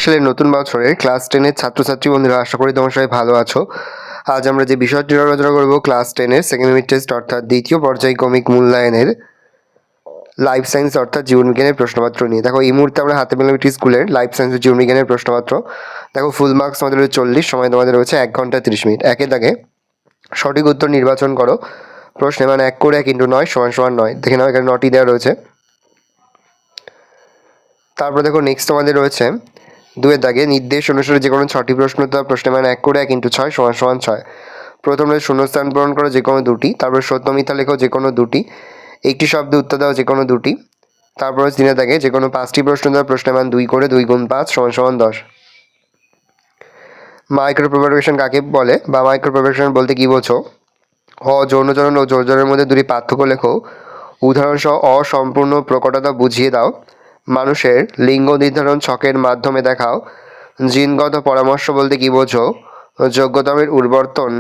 সালের নতুন বছরের ক্লাস 10-এর ছাত্রছাত্রী বন্ধুরা, আশা করি তোমরা সবাই ভালো আছো। আজ আমরা যে বিষয়টি আলোচনা করব ক্লাস 10-এর সেকেন্ড ইউনিট টেস্ট অর্থাৎ দ্বিতীয় পর্যায়ক্রমিক মূল্যায়নের লাইফ সায়েন্স অর্থাৎ জীবনবিজ্ঞানের প্রশ্নপত্র নিয়ে। দেখো, এই মুহূর্তে আমরা হাতে পেলাম একটি স্কুলের লাইফ সায়েন্স ও জীবনবিজ্ঞানের প্রশ্নপত্র। দেখো, ফুল মার্কস আমাদের রয়েছে 40, সময় তোমাদের রয়েছে 1 ঘন্টা 30 মিনিট। একে দাগে সঠিক উত্তর নির্বাচন করো। প্রশ্নে 1 করে 1 × 9 = 9। দেখে নাও, এখানে 9টি দেওয়া রয়েছে। তারপরে দেখো, নেক্সট আমাদের রয়েছে 2-এর দাগে নির্দেশ অনুসারে যে কোনো 6টি প্রশ্ন উত্তর। প্রশ্নে 1 করে 1 × 6 = 6। প্রথমে শূন্যস্থান পূরণ করো যে কোনো 2টি। তারপরে সত্য মিথ্যা লেখো যে কোনো 2টি। একটি শব্দে উত্তর দাও যে কোনো 2টি। তারপরে 3-এর দাগে যে কোনো 5টি প্রশ্ন দাও। প্রশ্নে 2 করে 2 × 5 = 10। মাইক্রো প্রোপাগেশন কাকে বলে বা মাইক্রো প্রোপাগেশন বলতে কী বোঝো? যৌনচরণ ও যৌনচরণের মধ্যে 2টি পার্থক্য লেখো। উদাহরণসহ অসম্পূর্ণ প্রকটতা বুঝিয়ে দাও। মানুষের লিঙ্গ নির্ধারণ ছকের মাধ্যমে দেখাও। জিনগত পরামর্শ বলতে কী বোঝো? যোগ্যতমের উর্বরতন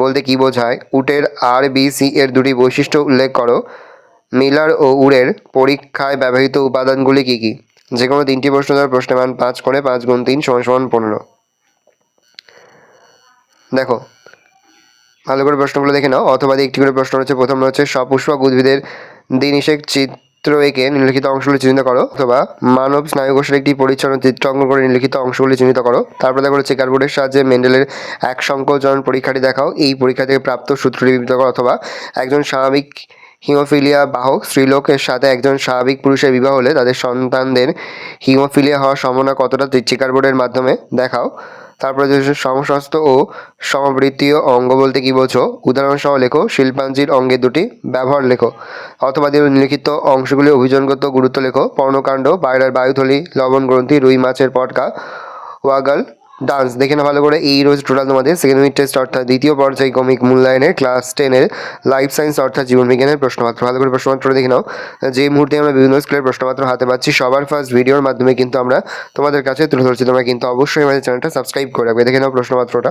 বলতে কী বোঝায়? উটের RBC এর 2টি বৈশিষ্ট্য উল্লেখ করো। মিলার ও উরের পরীক্ষায় ব্যবহৃত উপাদানগুলি কী কী? যে কোনো 3টি প্রশ্ন দেওয়ার। প্রশ্নে 5 করে 5 × 3 = 15। দেখো, ভালো করে প্রশ্নগুলো দেখে নাও। অথবা একটি করে প্রশ্ন রয়েছে। প্রথম রয়েছে সপুষ্পক উদ্ভিদের দ্বিনিষেক চিত্র এঁকে নিম্নলিখিত অংশগুলি চিহ্নিত করো। অথবা মানব স্নায়ুকোষের একটি পরিচ্ছন্ন চিত্র অঙ্কন করে নিম্নলিখিত অংশগুলি চিহ্নিত করো। তারপরে দেখো, চেকার বোর্ডের সাহায্যে মেন্ডেলের এক সংকোচন পরীক্ষাটি দেখাও। এই পরীক্ষা থেকে প্রাপ্ত সূত্রটি বিবৃত করো। অথবা একজন স্বাভাবিক হিমোফিলিয়া বাহক স্ত্রীলোকের সাথে একজন স্বাভাবিক পুরুষের বিবাহ হলে তাদের সন্তানদের হিমোফিলিয়া হওয়ার সম্ভাবনা কতটা চেকার বোর্ডের মাধ্যমে দেখাও। তারপরে যে সমস্ত ও সমবৃত্তীয় অঙ্গ বলতে কী বোঝো? উদাহরণসহ লেখো। শিল্পাঞ্জির অঙ্গের 2টি ব্যবহার লেখো। অথবা নিম্নলিখিত অংশগুলি অভিযোগগত গুরুত্ব লেখো। পর্ণকাণ্ড, পায়রার বায়ুথলি, লবণ গ্রন্থি, রুই মাছের পটকা, ওয়াগল ডান্স। দেখে না ভালো করে। এই রোজ টোটাল তোমাদের সেকেন্ড ইউনিট টেস্ট অর্থাৎ দ্বিতীয় পর্যায়ক্রমিক মূল্যায়নের ক্লাস 10-এর লাইফ সায়েন্স অর্থাৎ জীবনবিজ্ঞানের প্রশ্নপত্র। ভালো করে প্রশ্নপত্র দেখে নাও। যে মুহূর্তে আমরা বিভিন্ন স্কুলের প্রশ্নপত্র হাতে পাচ্ছি, সবার ফার্স্ট ভিডিওর মাধ্যমে কিন্তু আমরা তোমাদের কাছে তুলে ধরছি। তোমরা কিন্তু অবশ্যই আমাদের চ্যানেলটা সাবস্ক্রাইব করে রাখবে। দেখে নাও প্রশ্নপত্রটা।